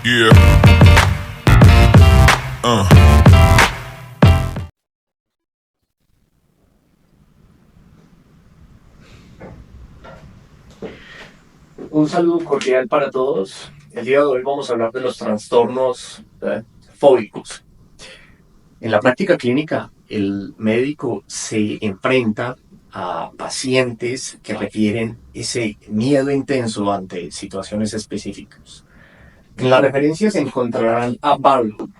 Yeah. Uh. Un saludo cordial para todos. El día de hoy vamos a hablar de los trastornos fóbicos. En la práctica clínica, el médico se enfrenta a pacientes que refieren ese miedo intenso ante situaciones específicas. En la referencia se encontrarán a Barlow,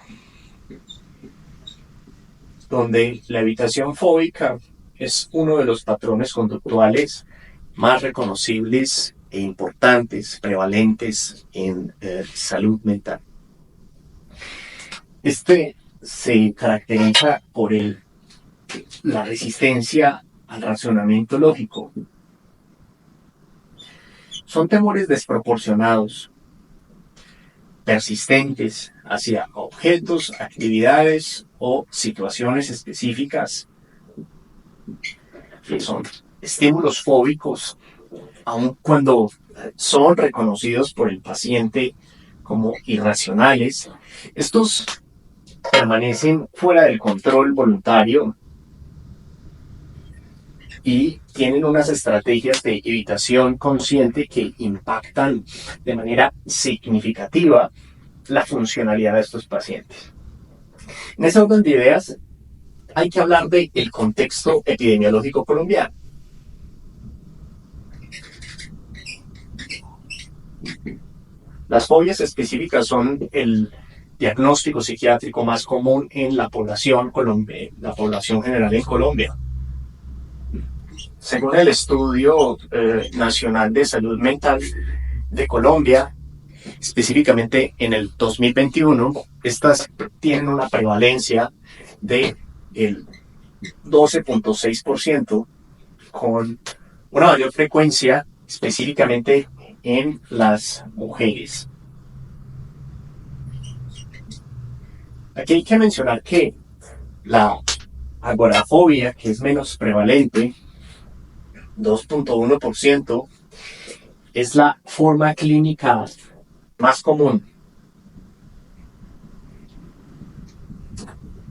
donde la evitación fóbica es uno de los patrones conductuales más reconocibles e importantes, prevalentes en salud mental. Este se caracteriza por la resistencia al razonamiento lógico. Son temores desproporcionados, persistentes hacia objetos, actividades o situaciones específicas, que son estímulos fóbicos, aun cuando son reconocidos por el paciente como irracionales. Estos permanecen fuera del control voluntario y tienen unas estrategias de evitación consciente que impactan de manera significativa la funcionalidad de estos pacientes. En ese orden de ideas, hay que hablar del contexto epidemiológico colombiano. Las fobias específicas son el diagnóstico psiquiátrico más común en la población general en Colombia. Según el Estudio Nacional de Salud Mental de Colombia, específicamente en el 2021, estas tienen una prevalencia de el 12.6%, con una mayor frecuencia específicamente en las mujeres. Aquí hay que mencionar que la agorafobia, que es menos prevalente, 2.1%, es la forma clínica más común,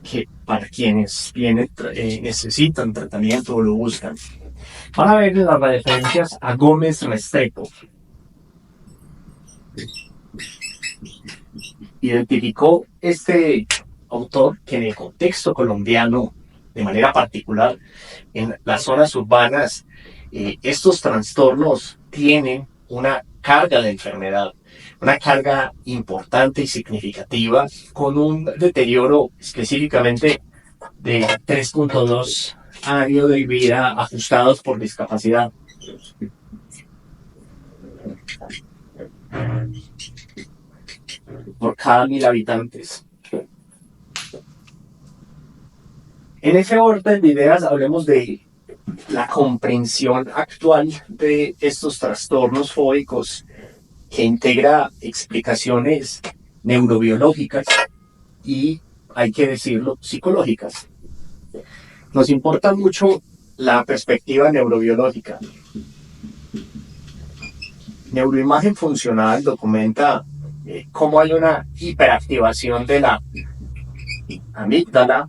que para quienes necesitan tratamiento o lo buscan. Van a ver las referencias a Gómez Restrepo. Identificó este autor que en el contexto colombiano, de manera particular en las zonas urbanas, estos trastornos tienen una carga de enfermedad, una carga importante y significativa, con un deterioro específicamente de 3.2 años de vida ajustados por discapacidad. Por cada 1.000 habitantes. En ese orden de ideas, hablemos de la comprensión actual de estos trastornos fóbicos, que integra explicaciones neurobiológicas y, hay que decirlo, psicológicas. Nos importa mucho la perspectiva neurobiológica. Neuroimagen funcional documenta cómo hay una hiperactivación de la amígdala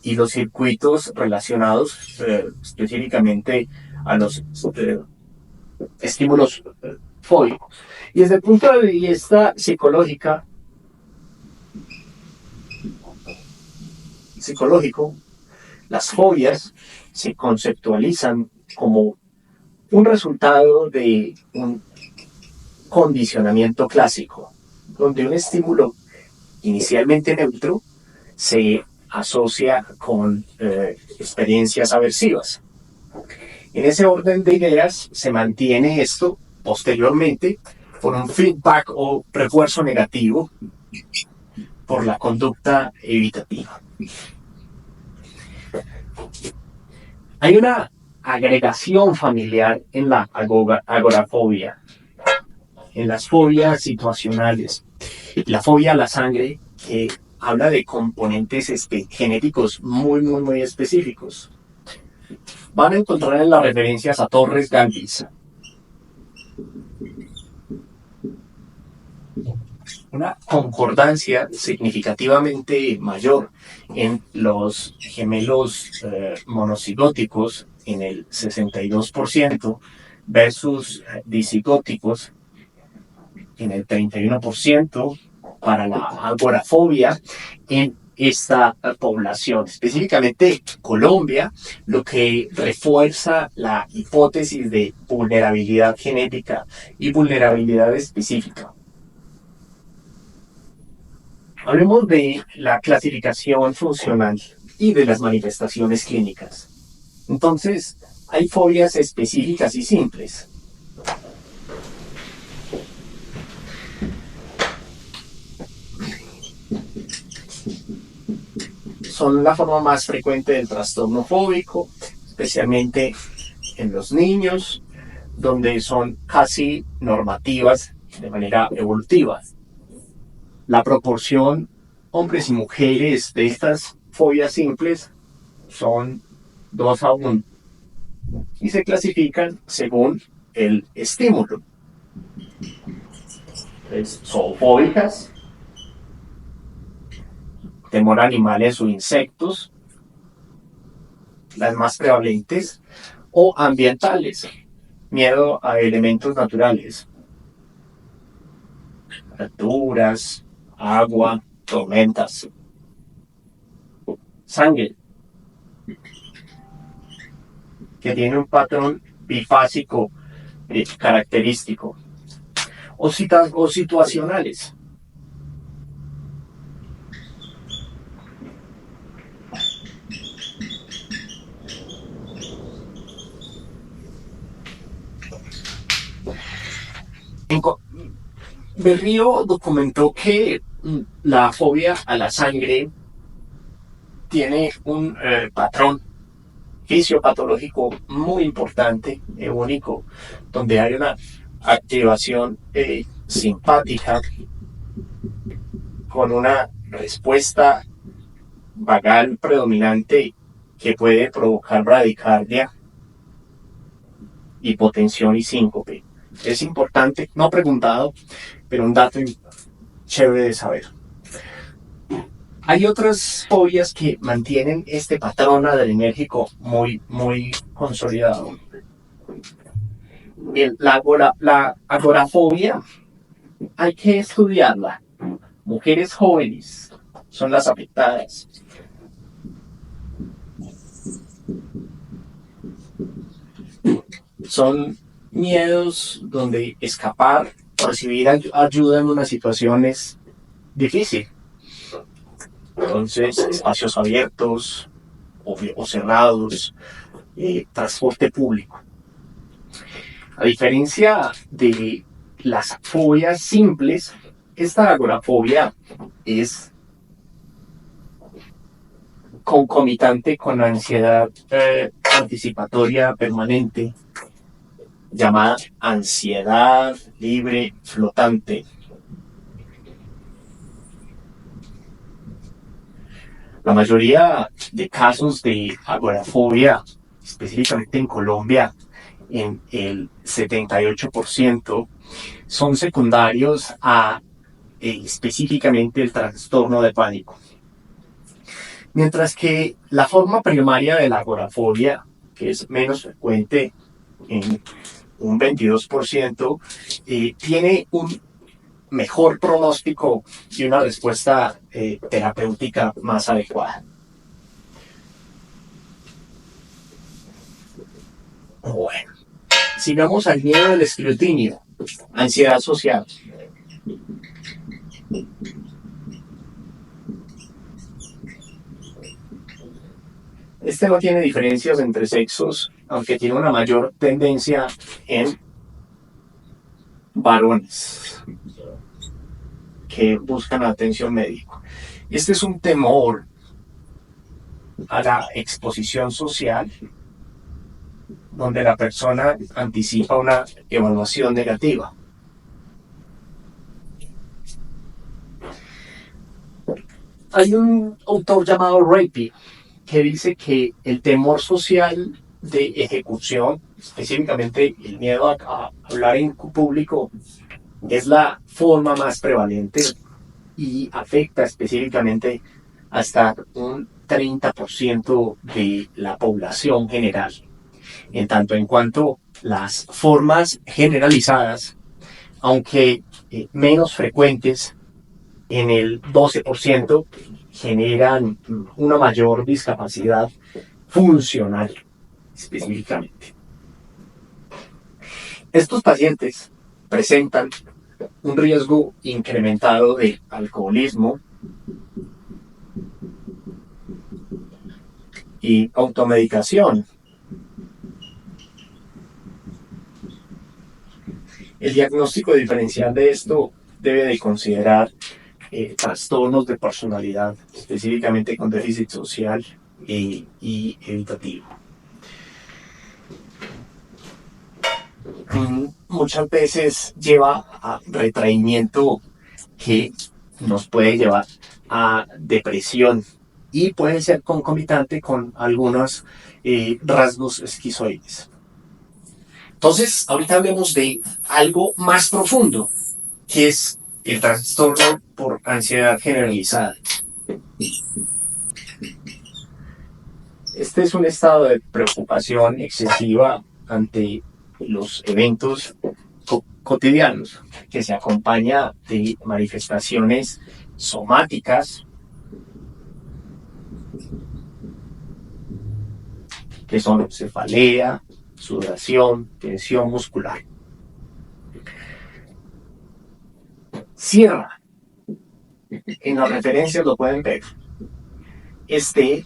y los circuitos relacionados específicamente a los estímulos fóbicos. Y desde el punto de vista psicológico, las fobias se conceptualizan como un resultado de un condicionamiento clásico, donde un estímulo inicialmente neutro se asocia con experiencias aversivas. En ese orden de ideas se mantiene esto posteriormente por un feedback o refuerzo negativo por la conducta evitativa. Hay una agregación familiar en la agorafobia, en las fobias situacionales. La fobia a la sangre, que habla de componentes genéticos muy específicos. Van a encontrar en las referencias a Torres Gambis. una concordancia significativamente mayor en los gemelos monocigóticos en el 62% versus disigóticos en el 31% para la agorafobia en esta población. Específicamente Colombia, lo que refuerza la hipótesis de vulnerabilidad genética y vulnerabilidad específica. Hablemos de la clasificación funcional y de las manifestaciones clínicas. Entonces, hay fobias específicas y simples. Son la forma más frecuente del trastorno fóbico, especialmente en los niños, donde son casi normativas de manera evolutiva. La proporción hombres y mujeres de estas fobias simples son 2 a 1 y se clasifican según el estímulo. Zoofóbicas, temor a animales o insectos, las más prevalentes, o ambientales, miedo a elementos naturales, alturas, agua, tormentas. Sangre, que tiene un patrón bifásico característico, o situacionales. Berrío documentó que la fobia a la sangre tiene un patrón fisiopatológico muy importante, único, donde hay una activación simpática con una respuesta vagal predominante que puede provocar bradicardia, hipotensión y síncope. Es importante, no preguntado, pero un dato chévere de saber. Hay otras fobias que mantienen este patrón adrenérgico muy consolidado. La agorafobia hay que estudiarla. Mujeres jóvenes son las afectadas. Son miedos donde escapar o recibir ayuda en una situación es difícil. Entonces, espacios abiertos o cerrados, transporte público. A diferencia de las fobias simples, esta agorafobia es concomitante con la ansiedad anticipatoria permanente, llamada ansiedad libre flotante. La mayoría de casos de agorafobia, específicamente en Colombia, en el 78%, son secundarios a específicamente el trastorno de pánico. Mientras que la forma primaria de la agorafobia, que es menos frecuente en un 22%, tiene un mejor pronóstico y una respuesta terapéutica más adecuada. Bueno, sigamos al miedo del escrutinio, ansiedad social. Este no tiene diferencias entre sexos, aunque tiene una mayor tendencia en varones que buscan atención médica. Este es un temor a la exposición social, donde la persona anticipa una evaluación negativa. Hay un autor llamado Rapey que dice que el temor social de ejecución, específicamente el miedo a hablar en público, Es la forma más prevalente y afecta específicamente hasta un 30% de la población general, en tanto en cuanto las formas generalizadas, aunque menos frecuentes, en el 12%, generan una mayor discapacidad funcional específicamente. Estos pacientes presentan un riesgo incrementado de alcoholismo y automedicación. El diagnóstico diferencial de esto debe de considerar trastornos de personalidad, específicamente con déficit social y evitativo. Muchas veces lleva a retraimiento que nos puede llevar a depresión y puede ser concomitante con algunos rasgos esquizoides. Entonces, ahorita hablemos de algo más profundo, que es el trastorno por ansiedad generalizada. Este es un estado de preocupación excesiva ante los eventos cotidianos que se acompaña de manifestaciones somáticas que son cefalea, sudoración, tensión muscular. Cierra. En las referencias lo pueden ver. Este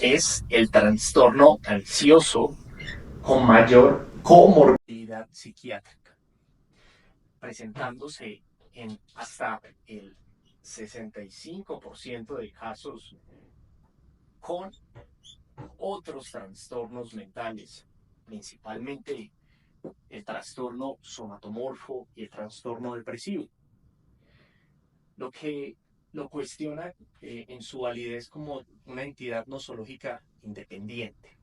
es el trastorno ansioso con mayor comorbilidad psiquiátrica, presentándose en hasta el 65% de casos con otros trastornos mentales, principalmente el trastorno somatomorfo y el trastorno depresivo, lo que lo cuestiona en su validez como una entidad nosológica independiente.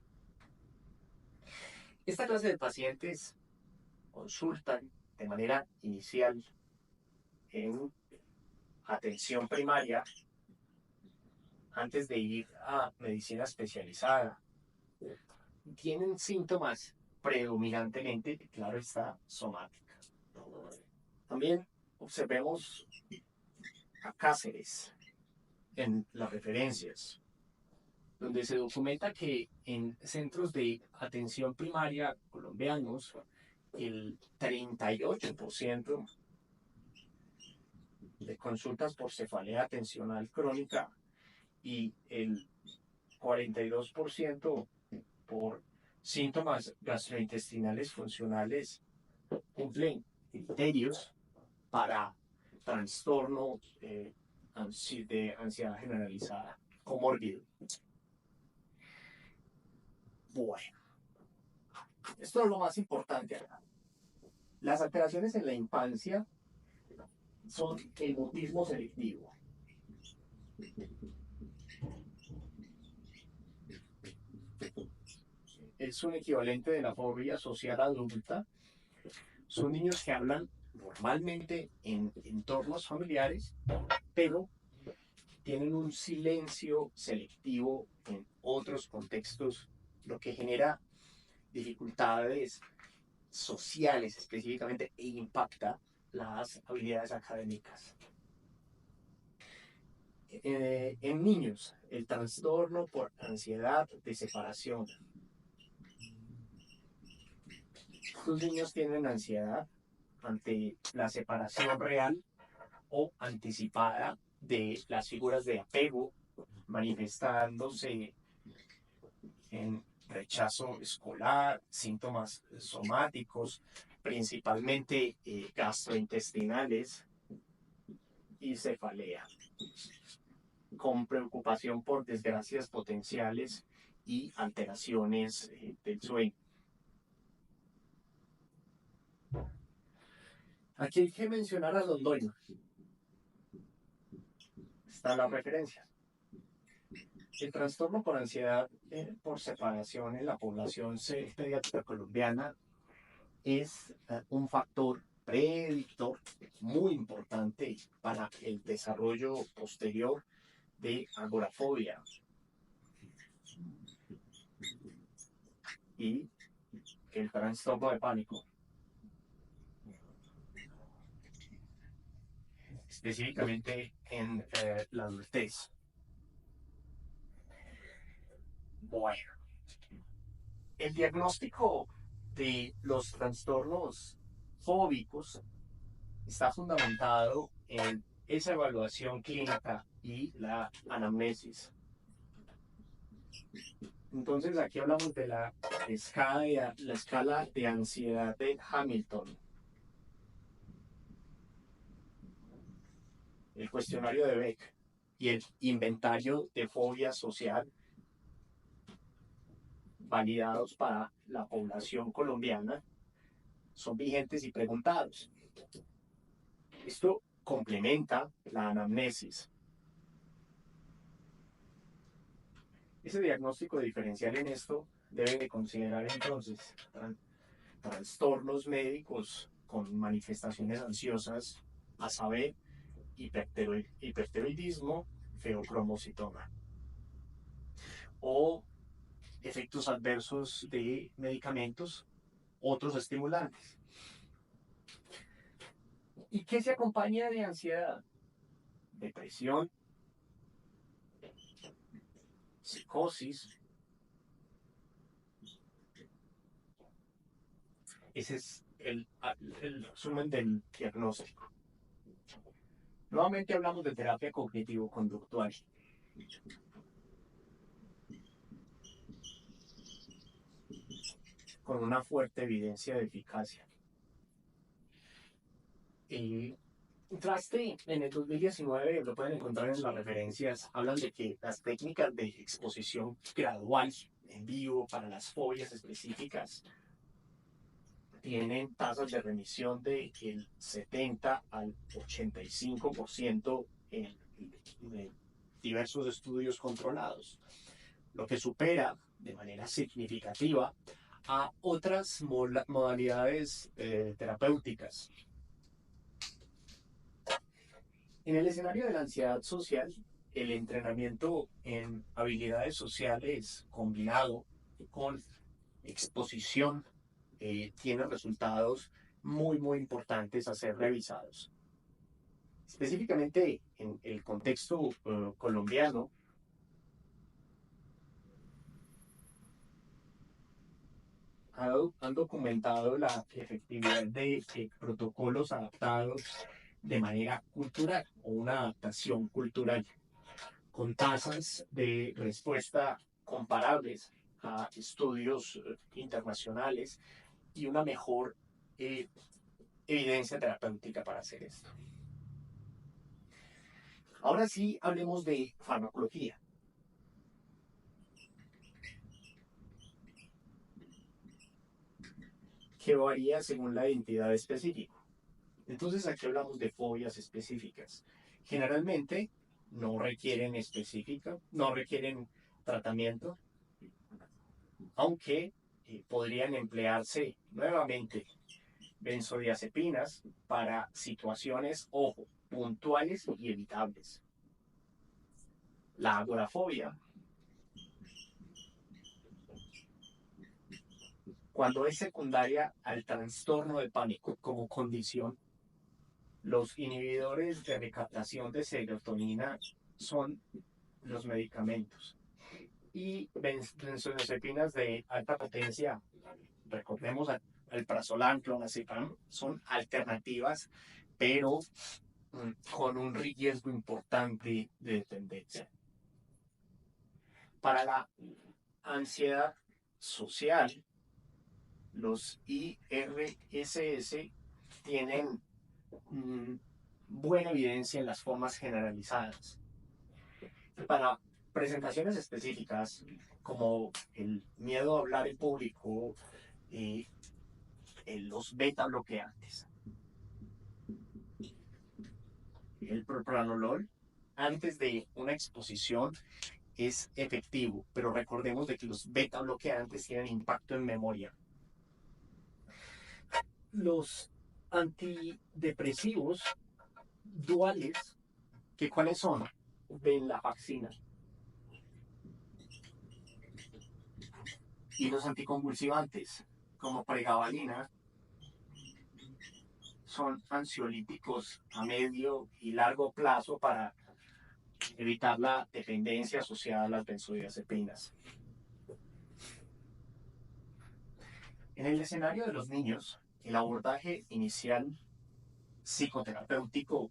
Esta clase de pacientes consultan de manera inicial en atención primaria antes de ir a medicina especializada. Tienen síntomas predominantemente, claro está, somáticas. También observemos a Cáceres en las referencias, donde se documenta que en centros de atención primaria colombianos, el 38% de consultas por cefalea tensional crónica y el 42% por síntomas gastrointestinales funcionales cumplen criterios para trastorno de ansiedad generalizada comórbido. Bueno, esto es lo más importante acá. Las alteraciones en la infancia son el mutismo selectivo. Es un equivalente de la fobia social adulta. Son niños que hablan normalmente en entornos familiares, pero tienen un silencio selectivo en otros contextos, lo que genera dificultades sociales específicamente e impacta las habilidades académicas. En niños, el trastorno por ansiedad de separación. Los niños tienen ansiedad ante la separación real o anticipada de las figuras de apego, manifestándose en rechazo escolar, síntomas somáticos, principalmente gastrointestinales y cefalea, con preocupación por desgracias potenciales y alteraciones del sueño. Aquí hay que mencionar a Londoño. Está la referencia. El trastorno por ansiedad por separación en la población pediátrica colombiana es un factor predictor muy importante para el desarrollo posterior de agorafobia y el trastorno de pánico, específicamente en la adultez. Bueno, el diagnóstico de los trastornos fóbicos está fundamentado en esa evaluación clínica y la anamnesis. Entonces aquí hablamos de la escala de ansiedad de Hamilton, el cuestionario de Beck y el inventario de fobia social validados para la población colombiana son vigentes y preguntados. Esto complementa la anamnesis. Ese diagnóstico diferencial en esto debe de considerar entonces trastornos médicos con manifestaciones ansiosas, a saber, hipertiroidismo, feocromocitoma, o efectos adversos de medicamentos, otros estimulantes. ¿Y qué se acompaña de ansiedad? Depresión, psicosis. Ese es el resumen del diagnóstico. Nuevamente hablamos de terapia cognitivo-conductual. Con una fuerte evidencia de eficacia. Traste en el 2019, lo pueden encontrar en las referencias, hablan de que las técnicas de exposición gradual en vivo para las fobias específicas tienen tasas de remisión del 70 al 85% en diversos estudios controlados, lo que supera de manera significativa a otras modalidades terapéuticas. En el escenario de la ansiedad social, el entrenamiento en habilidades sociales combinado con exposición tiene resultados muy importantes a ser revisados. Específicamente en el contexto colombiano, han documentado la efectividad de protocolos adaptados de manera cultural o una adaptación cultural con tasas de respuesta comparables a estudios internacionales y una mejor evidencia terapéutica para hacer esto. Ahora sí, hablemos de farmacología. Que varía según la identidad específica. Entonces aquí hablamos de fobias específicas. Generalmente no requieren tratamiento, aunque podrían emplearse nuevamente benzodiazepinas para situaciones, ojo, puntuales y evitables. La agorafobia, cuando es secundaria al trastorno de pánico como condición, los inhibidores de recaptación de serotonina son los medicamentos. Y benzodiazepinas de alta potencia, recordemos el prazolam, clonazepam, son alternativas, pero con un riesgo importante de dependencia. Para la ansiedad social, los IRSS tienen buena evidencia en las formas generalizadas. Para presentaciones específicas, como el miedo a hablar en público, los beta bloqueantes, el propranolol, antes de una exposición es efectivo, pero recordemos de que los beta bloqueantes tienen impacto en memoria. Los antidepresivos duales, que cuáles son, venlafaxina, y los anticonvulsivantes, como pregabalina, son ansiolíticos a medio y largo plazo para evitar la dependencia asociada a las benzodiazepinas. En el escenario de los niños, el abordaje inicial psicoterapéutico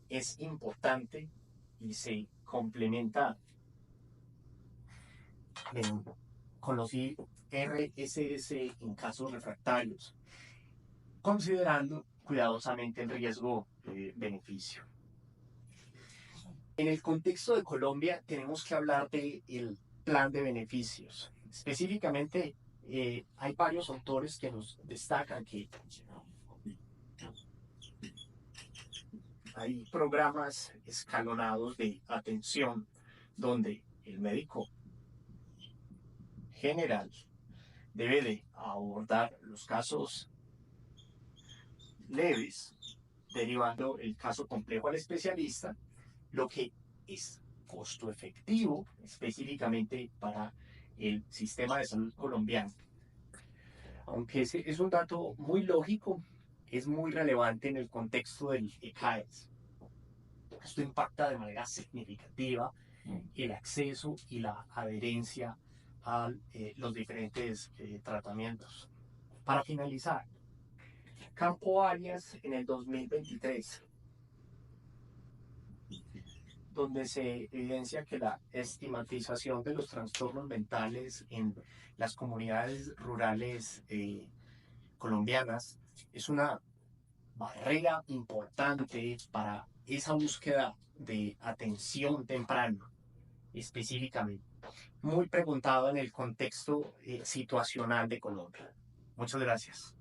es importante y se complementa con los IRSS en casos refractarios, considerando cuidadosamente el riesgo-beneficio. En el contexto de Colombia tenemos que hablar del plan de beneficios. Específicamente, hay varios autores que nos destacan que hay programas escalonados de atención donde el médico general debe de abordar los casos leves, derivando el caso complejo al especialista, lo que es costo efectivo específicamente para el sistema de salud colombiano. Aunque ese es un dato muy lógico, es muy relevante en el contexto del ECAES. Esto impacta de manera significativa el acceso y la adherencia a los diferentes tratamientos. Para finalizar, Campo Arias en el 2023, donde se evidencia que la estigmatización de los trastornos mentales en las comunidades rurales colombianas es una barrera importante para esa búsqueda de atención temprana, específicamente. Muy preguntado en el contexto situacional de Colombia. Muchas gracias.